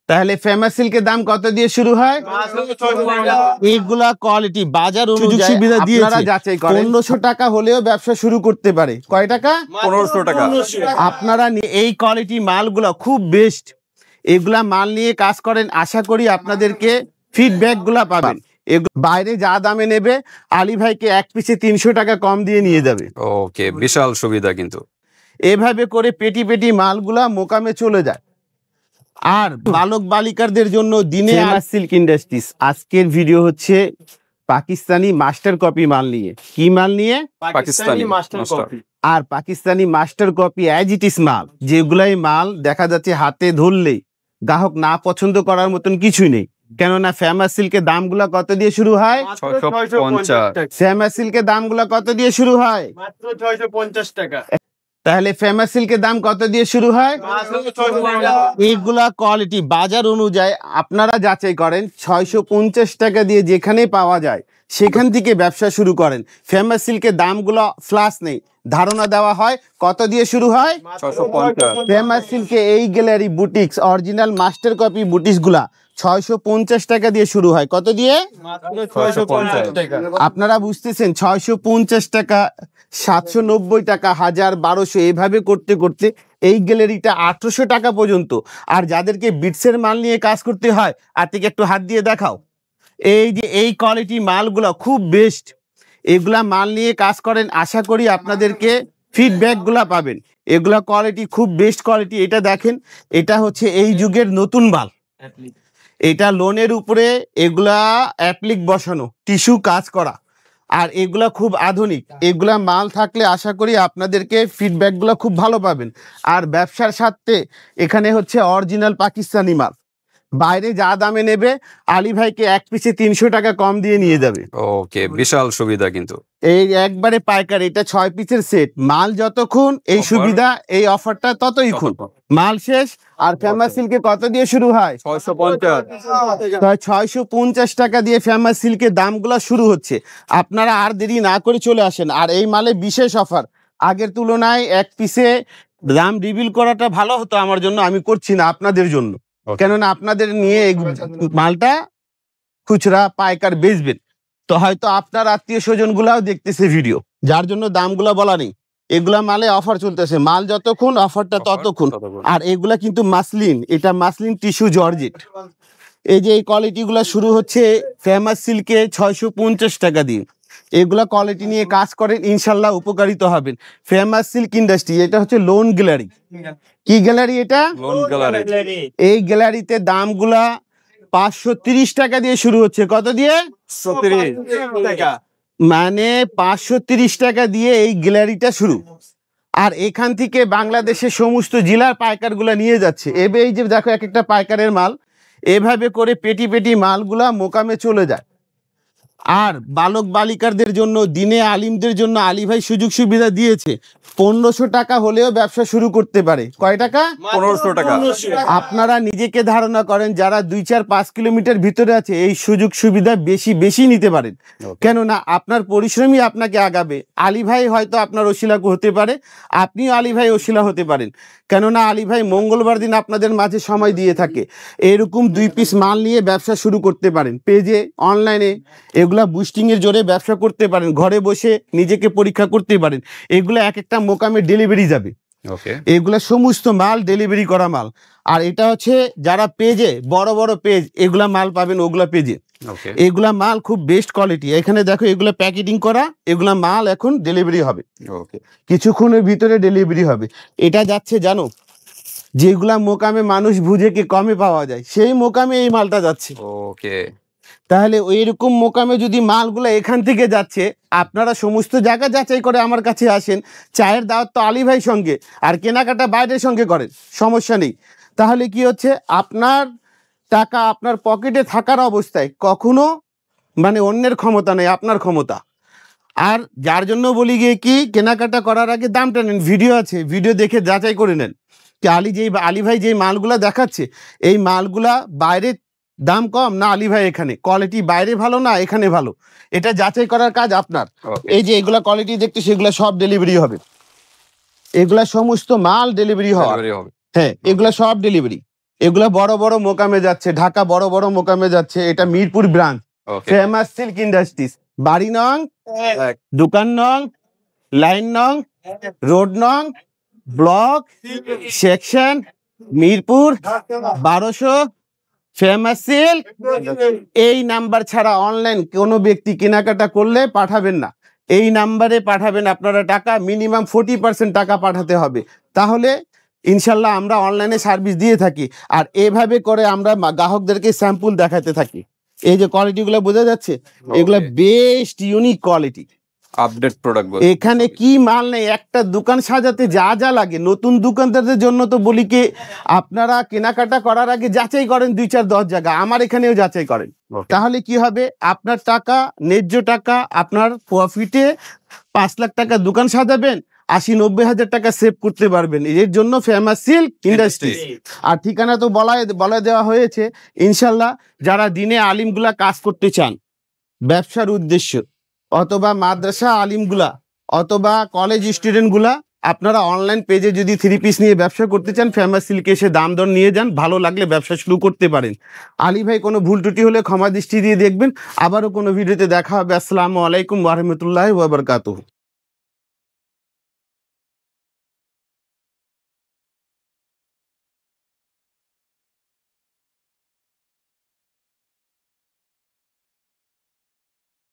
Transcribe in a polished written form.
তাহলে ফেমাস সিল্কের দাম কত দিয়ে শুরু হয়? এইগুলা কোয়ালিটি বাজার অনুযায়ী সুবিধা দিয়েছে, 1500 টাকা হলেও ব্যবসা শুরু করতে পারে। কয় টাকা? 1500 টাকা। আপনারা এই কোয়ালিটি মালগুলা খুব বেস্ট, এগুলা মাল নিয়ে কাজ করেন, আশা করি আপনাদেরকে ফিডব্যাক গুলা পাবেন। বাইরে যা দামে নেবে আলী ভাইকে এক পিসে 300 টাকা কম দিয়ে নিয়ে যাবে। ওকে, বিশাল সুবিধা কিন্তু। এভাবে করে পেটি পেটি মালগুলা মোকামে চলে যায়। আর বালক বালিকাদের জন্য দিনে সিল্ক ইন্ডাস্ট্রিজ আজকের ভিডিও হচ্ছে পাকিস্তানি মাস্টার কপি মাল নিয়ে। কি মাল নিয়ে? Pakistani master copy. আর Pakistani master copy as it is মাল, যেগুলাই মাল দেখা যাচ্ছে হাতে ধরলেই গ্রাহক না পছন্দ করার মতন কিছুই নেই। কেননা ফেমাস সিল্কের দামগুলা কত দিয়ে শুরু হয়? 650। ফেমাস সিল্কের দামগুলা কত দিয়ে শুরু হয়? মাত্র 650 টাকা। তাহলে ফেমাস সিল্কের দাম কত দিয়ে শুরু হয়? এইগুলা কোয়ালিটি বাজার অনুযায়ী আপনারা যাচাই করেন, 650 টাকা দিয়ে যেখানে পাওয়া যায় সেখান থেকে ব্যবসা শুরু করেন। ফেমাস সিল্কের দামগুলো ফ্লাশ নেই, ধারণা দেওয়া হয় কত দিয়ে শুরু হয়? 650। ফেমাস সিল্কে এই gallery boutiques original master copy boutiques গুলা 650 টাকা দিয়ে শুরু হয়। কত দিয়ে? 650 টাকা। আপনারা বুঝতেছেন, 650 টাকা, 790 টাকা, 1000, 1200 এভাবে করতে করতে এই গ্যালারিটা 800 টাকা পর্যন্ত। আর যাদেরকে বিটসের মাল নিয়ে কাজ করতে হয়, আর থেকে একটু হাত দিয়ে দেখাও, এই যে এই কোয়ালিটি মালগুলো খুব বেস্ট, এগুলা মাল নিয়ে কাজ করেন, আশা করি আপনাদেরকে ফিডব্যাক গুলা পাবেন। এগুলা কোয়ালিটি খুব বেস্ট কোয়ালিটি। এটা দেখেন, এটা হচ্ছে এই যুগের নতুন মাল, এটা লোনের উপরে এগুলা অ্যাপ্লিক বসানো, টিস্যু কাজ করা, আর এগুলা খুব আধুনিক। এগুলা মাল থাকলে আশা করি আপনাদেরকে ফিডব্যাকগুলো খুব ভালো পাবেন। আর ব্যবসার সাথে এখানে হচ্ছে অরিজিনাল পাকিস্তানি মাল, বাইরে যা দামে নেবে আলী ভাইকে এক পিসে 300 টাকা কম দিয়ে নিয়ে যাবে। ওকে, বিশাল সুবিধা কিন্তু। এই একবারে পাইকারি, এটা 6 পিসের সেট। মাল যতক্ষণ এই সুবিধা, এই অফারটা ততই ক্ষণ, মাল শেষ। আর ফেমাস সিল্কে কত দিয়ে শুরু হয়? 650। 650 টাকা দিয়ে ফেমাস সিল্কের দামগুলো শুরু হচ্ছে। আপনারা আর দেরি না করে চলে আসেন। আর এই মালে বিশেষ অফার, আগের তুলনায় এক পিসে দাম রিভিল করাটা ভালো হতো আমার জন্য, আমি করছি না আপনাদের জন্য। কেননা আপনাদের নিয়ে মালটা খুচরা পাইকার বেচবেন, তো হয়তো আপনার আত্মীয় স্বজন গুলাও দেখতেছে ভিডিও, যার জন্য দামগুলা বলা নেই। এগুলা মালে অফার চলতেছে, মাল যতক্ষণ অফারটা ততক্ষণ। আর এগুলা কিন্তু মাসলিন, এটা মাসলিন টিস্যু জর্জেট। এই যে এই কোয়ালিটি গুলা শুরু হচ্ছে ফেমাস সিল্কে 650 টাকা দিয়ে। এগুলা কোয়ালিটি নিয়ে কাজ করেন, ইনশাল্লাহ উপকারিত হবেন। ফেমাস সিল্ক ইন্ডাস্ট্রি, এটা হচ্ছে লোন গ্যালারি। কি গ্যালারি এটা? Loan gallery. এই গ্যালারিতে দামগুলা 530 টাকা দিয়ে শুরু হচ্ছে। কত দিয়ে? 30 টাকা। মানে 530 টাকা দিয়ে এই গ্যালারিটা শুরু। আর এখান থেকে বাংলাদেশের সমস্ত জেলার পাইকার গুলা নিয়ে যাচ্ছে। এবার এই যে দেখো এক একটা পাইকারের মাল, এভাবে করে পেটি পেটি মালগুলা মোকামে চলে যায়। আর বালক বালিকাদের জন্য, দিনে আলিমদের জন্য আলী ভাই সুযোগ সুবিধা দিয়েছে, 1500 টাকা হলেও ব্যবসা শুরু করতে পারে। কয় টাকা? 1500 টাকা। আপনারা নিজেকে ধারণা করেন, যারা 2, 4, 5 কিলোমিটার ভিতরে আছে, এই সুযোগ সুবিধা বেশি বেশি নিতে পারেন। কেননা আপনার পরিশ্রমই আপনাকে আগাবে। আলী ভাই হয়তো আপনার ওসিলা হতে পারে, আপনিও আলী ভাই ওসিলা হতে পারেন। কেননা আলী ভাই মঙ্গলবার দিন আপনাদের মাঝে সময় দিয়ে থাকে। এরকম 2 পিস মাল নিয়ে ব্যবসা শুরু করতে পারেন, পেজে, অনলাইনে। এগুলা বুস্টিং এর জোরে ব্যবসা করতে পারেন, ঘরে বসে নিজেকে পরীক্ষা করতে পারেন। এগুলা এক একটা মোকামে ডেলিভারি যাবে। এগুলা সমস্ত মাল ডেলিভারি করা মাল। আর এটা হচ্ছে যারা পেজে, বড় বড় পেজ, এগুলা মাল পাবেন ওগুলা পেজে। এগুলা মাল খুব বেস্ট কোয়ালিটি। এখানে দেখো এগুলা প্যাকেটিং করা, এগুলা মাল এখন ডেলিভারি হবে, কিছুক্ষণের ভিতরে ডেলিভারি হবে। এটা যাচ্ছে জানো, যেগুলা মোকামে মানুষ বুঝে কি কমে পাওয়া যায়, সেই মোকামে এই মালটা যাচ্ছে। ওকে, তাহলে ওইরকম মোকামে যদি মালগুলো এখান থেকে যাচ্ছে, আপনারা সমস্ত জায়গা যাচাই করে আমার কাছে আসেন। চায়ের দাওয়াত তো আলী ভাই সঙ্গে, আর কেনাকাটা বাইরের সঙ্গে করেন, সমস্যা নেই। তাহলে কি হচ্ছে, আপনার টাকা আপনার পকেটে থাকার অবস্থায় কখনো মানে অন্যের ক্ষমতা নেই, আপনার ক্ষমতা। আর যার জন্য বলি গিয়ে কি, কেনাকাটা করার আগে দামটা নেন, ভিডিও আছে, ভিডিও দেখে যাচাই করে নেন কি আলী ভাই যেই মালগুলা দেখাচ্ছে, এই মালগুলা বাইরে দাম কম না আলী ভাই এখানে কোয়ালিটি বাইরে ভালো না এখানে ভালো, এটা যাচাই করার কাজ আপনার। এই যে এগুলা কোয়ালিটি দেখতে, সেগুলা সব ডেলিভারি হবে। এগুলা সমস্ত মাল ডেলিভারি হবে। হ্যাঁ, এগুলা সব ডেলিভারি। এগুলা বড় বড় মোকামে যাচ্ছে, ঢাকা বড় বড় মোকামে যাচ্ছে। এটা মিরপুর ব্রাঞ্চ, ওকে ফেমাস সিল্ক ইন্ডাস্ট্রিজ। বাড়ি নং, দোকান নং, লাইন নং, রোড নং, block, section, Mirpur 1200, famous silk. এই নাম্বার ছাড়া অনলাইন কোনো ব্যক্তি কেনাকাটা করলে পাঠাবেন না। এই নাম্বারে পাঠাবেন আপনারা টাকা, মিনিমাম 40% টাকা পাঠাতে হবে। তাহলে ইনশাল্লাহ আমরা অনলাইনে সার্ভিস দিয়ে থাকি। আর এভাবে করে আমরা গ্রাহকদেরকে স্যাম্পল দেখাতে থাকি। এই যে কোয়ালিটিগুলো বোঝা যাচ্ছে, এগুলা best unique quality. Update product এখানে কি মাল নেই, একটা দোকান সাজাতে যা যা লাগে। নতুন দোকানদারদের জন্য তো বলি কি, আপনারা কেনাকাটা করার আগে যাচাই করেন 2, 4, 10 জায়গা। আমার এখানেও যাচাই করেন। তাহলে কি হবে, আপনার টাকা ন্যায্য টাকা, আপনার প্রফিটে 5 লাখ টাকা দোকান সাজাবেন, 80-90 হাজার টাকা সেভ করতে পারবেন। এর জন্য ফেমাস সিল্ক ইন্ডাস্ট্রি। আর ঠিকানা তো বলা দেওয়া হয়েছে। ইনশাল্লাহ যারা দিনে আলিমগুলা কাজ করতে চান ব্যবসার উদ্দেশ্য, অথবা মাদ্রাসা আলিমগুলা, অথবা কলেজ স্টুডেন্টগুলা, আপনারা অনলাইন পেজে যদি 3 পিস নিয়ে ব্যবসা করতে চান, ফেমাস সিল্কে এসে দাম দর নিয়ে যান। ভালো লাগলে ব্যবসা শুরু করতে পারেন। আলী ভাই কোনো ভুল ত্রুটি হলে ক্ষমা দৃষ্টি দিয়ে দেখবেন। আবারও কোনো ভিডিওতে দেখা হবে। আসসালামু আলাইকুম ওয়া রাহমাতুল্লাহি ওয়া বারাকাতুহু।